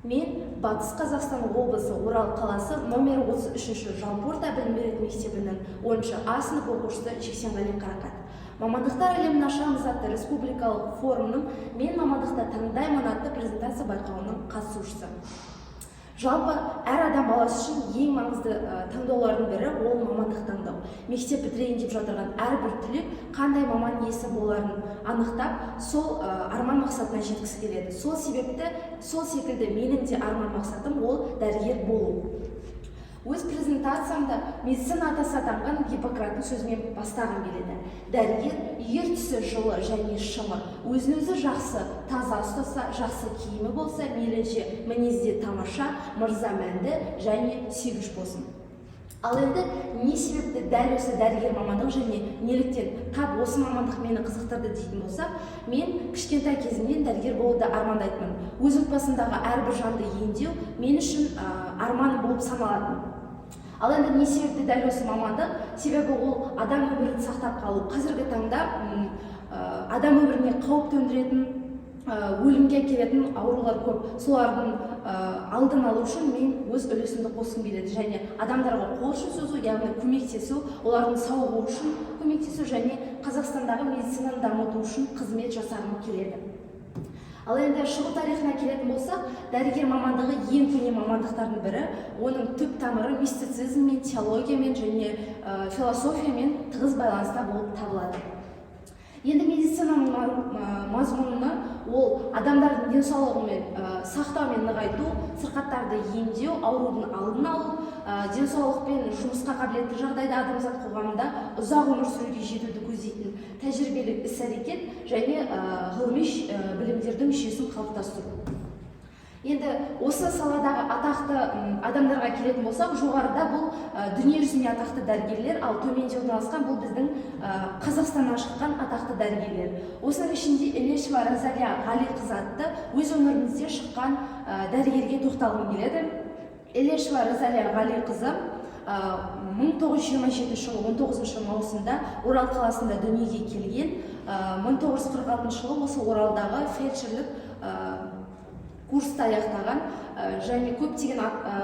Мен Батыс Қазақстан облысы Орал қаласы номер 33 жалпы орта білім беретін мектебінің 10 А сынып оқушысы Жексенғали Қарақат. Мамандықтар әлемін ашамыз атты республикалық форумның "Мен мамандықта таңдаймын" атты презентация байқауының қатысушысы. Жалпы әр адам баласы үшін ең маңызды таңдаулардың бірі ол мамандық таңдау. Мектеп бітірейін деп жатырған әрбір түлек қандай маман иесі боларын анықтап, сол арман мақсатына жеткісі келеді. Сол секілді менің де арман мақсатым ол дәрігер болу. Өз презентациямда медицина атасы атанған Гиппократтың сөзімен бастағым келеді. Дәрігер ер түсі жылы және шымыр, өзін-өзі жақсы, таза ұстаса, жақсы киімі болса, мейлінше мінезде тамаша, мырза мәнді және сүйгіш болсын. Ал енді не себепті дәл осы дәрігер мамандық және неліктен тап осы мамандық мені қызықтырды дейтін болсақ, мен кішкентай кезімнен дәрігер болуды армандайтынмын. Өз отбасымдағы әрбір жанды емдеу мен үшін арман болып саналатын. Ал енді не себепті дәл осы мамандық? Себебі ол адам өмірін сақтап қалу. Қазіргі таңда адам өміріне қауіп төндіретін, өлімге әкелетін аурулар көп. Солардың алдын алу үшін мен өз үлесімді қосқым келеді және адамдарға қол ұшын созу, яғни көмектесу, олардың сауығуы үшін көмектесу және Қазақстандағы медицинаны дамыту үшін қызмет жасағым келеді. Ал енді шығу тарихына келетін болсақ, дәрігер мамандығы ең көне мамандықтардың бірі. Оның түп тамыры мистицизммен, теологиямен және философиямен тығыз байланыста болып табылады. Енді медицинаның мазмұны ол адамдардың денсаулығымен сақтаумен нығайту, сырқаттарды емдеу, аурудың алдын алу, денсаулықпен жұмысқа қабілетті жағдайда адамзат қоғамында ұзақ өмір сүруге жетуді көздейтін тәжірибелік іс-әрекет және ғылыми білімдердің жүйесін қалыптастыру. Енді осы саладағы атақты адамдарға келетін болсақ, жоғарыда бұл дүние жүзіне атақты дәрігерлер, ал төменде орналасқан бұл біздің Қазақстаннан шыққан атақты дәрігерлер. Осының ішінде Елешева Розалия Ғалиқызы атты өз өмірімізде шыққан дәрігерге тоқталғым келеді. Елешева Розалия Ғалиқызы 1927 жылы 19 маусымда Орал қаласында дүниеге келген. 1946 жылы осы Оралдағы фельдшерлік курсты аяқтаған және көптеген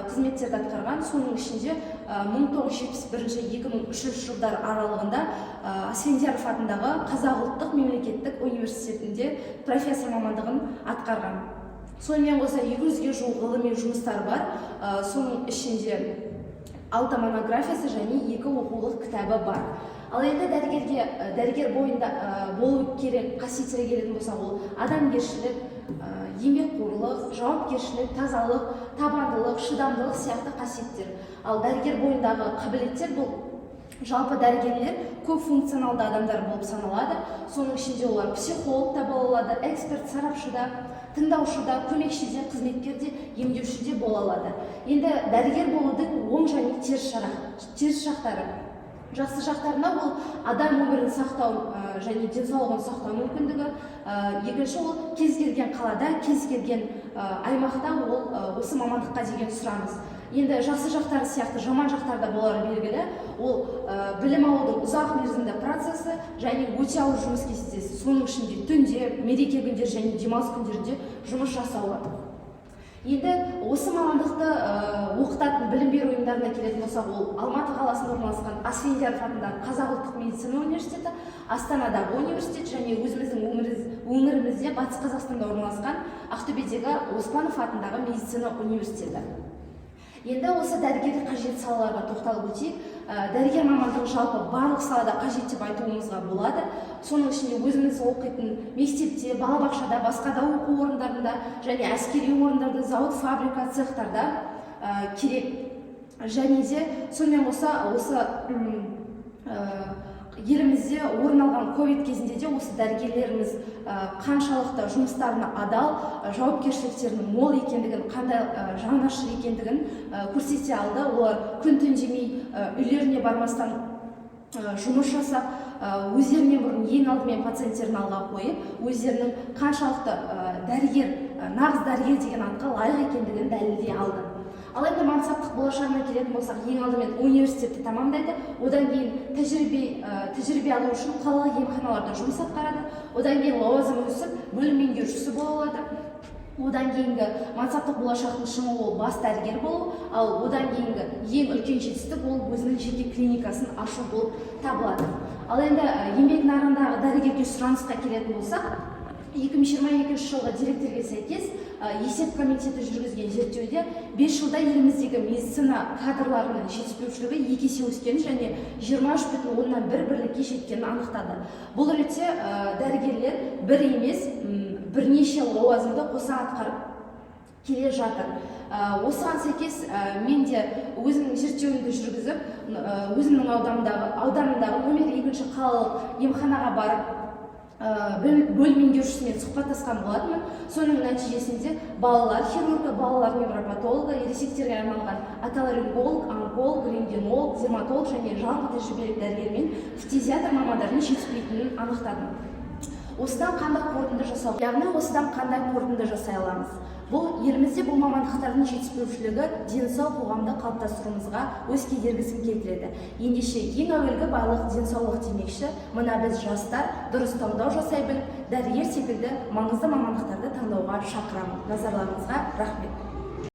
қызметтерді атқарған. Соның ішінде 1971-2003 жылдар аралығында Асфендияров атындағы Қазақ ұлттық мемлекеттік университетінде профессор мамандығын атқарған. Сонымен қоса 200-ге жуық ғылыми жұмыстар бар. Соның ішінде 6 монографиясы және 2 оқулық кітабы бар. Ал енді дәрігер бойында болу керек қасиеттері келетін болса, ол адамгершілік, еңбекқорлық, жауапкершілік, тазалық, табандылық, шыдамдылық сияқты қасиеттер. Ал дәрігер бойындағы қабілеттер бұл жалпы дәрігерлер көп функционалды адамдар болып саналады. Соның ішінде олар психолог та бола алады, эксперт, сарапшы да, тыңдаушы да, көмекші де, қызметкер де, емдеуші де бола алады. Енді дәрігер болудың оң және теріс жақтары. Жақсы жақтарына ол адам өмірін сақтау және денсаулығын сақтау мүмкіндігі. Екінші ол кез келген қалада, кез келген аймақта ол осы мамандыққа деген сұраныс. Енді жақсы жақтары сияқты жаман жақтарда болары белгілі. Ол білім алудың ұзақ мерзімді процесі және өте ауыр жұмыс кестесі. Соның ішінде түнде, мереке күндер және демалыс күндерінде жұмыс жасауы. Енді осы мамандықты оқытатын білім беру ұйымдарына келетін болсақ, ол Алматы қаласында орналасқан Асфендияров атындағы Қазақ ұлттық медицина университеті, Астанадағы университет және өзіміздің өңірімізде Батыс Қазақстанда орналасқан Ақтөбедегі Оспанов атындағы медицина университеті. Енді осы дәрігерлік қажет салаларға тоқталып өтейік. Дәрігер мамандығы жалпы барлық салада қажет деп айтуымызға болады. Соның ішінде өзіміз оқитын мектепте, балабақшада, басқа да оқу орындарында және әскери орындарда, зауыт, фабрика, цехтарда керек. Және де сонымен қоса осы елімізде орын алған ковид кезінде де осы дәрігерлеріміз қаншалықты жұмыстарына адал, жауапкершіліктерінің мол екендігін, қандай жанашыр екендігін көрсете алды. Олар күн түн демей үйлеріне бармастан жұмыс жасап, өздерінен бұрын ең алдымен пациенттерін алға қойып, өздерінің қаншалықты нағыз дәрігер деген атқа лайық екендігін дәлелдей алды. Ал енді мансаптық болашағына келетін болсақ, ең алдымен университетті тамамдайды, одан кейін тәжірибе алу үшін қалалық емханаларда жұмыс атқарады, одан кейін лауазымы өсіп, бөлім меңгерушісі бола алады. Одан кейінгі мансаптық болашақтың шыңы ол бас дәрігер болу, ал одан кейінгі ең үлкен жетістік ол өзінің жеке клиникасын ашу болып табылады. Ал енді еңбек нарығындағы дәрігерге сұранысқа келетін болсақ, 2022 жылғы деректерге сәйкес есеп комитеті жүргізген зерттеуде 5 жылда еліміздегі медицина кадрларының жетіспеушілігі 2 есе өскенін және 23,1 бірлікке жеткенін анықтады. Бұл ретте дәрігерлер бір емес бірнеше лауазымды қоса атқарып келе жатыр. Осыған сәйкес мен де өзімнің зерттеуімді жүргізіп, өзімнің ауданымдағы номер 2 қалалық емханаға барып бөлім меңгерушісімен сұхбаттасқан болатынмын. Соның нәтижесінде балалар хирургы, балалар невропатологы, ересектерге арналған отоларинголог, онколог, рентгенолог, дерматолог және жалпы тәжірибелік дәрігермен фтизиатр мамандарының жетіспейтінін анықтадым. Осыдан қандай қорытынды жасай аламыз? Бұл елімізде бұл мамандықтардың жетіспеушілігі денсаулық қоғамды қалыптастыруымызға өз кедергісін келтіреді. Ендеше ең әуелгі байлық денсаулық демекші, мына біз жастар дұрыс таңдау жасай біліп, дәрігер секілді маңызды мамандықтарды таңдауға шақырамын. Назарларыңызға рахмет.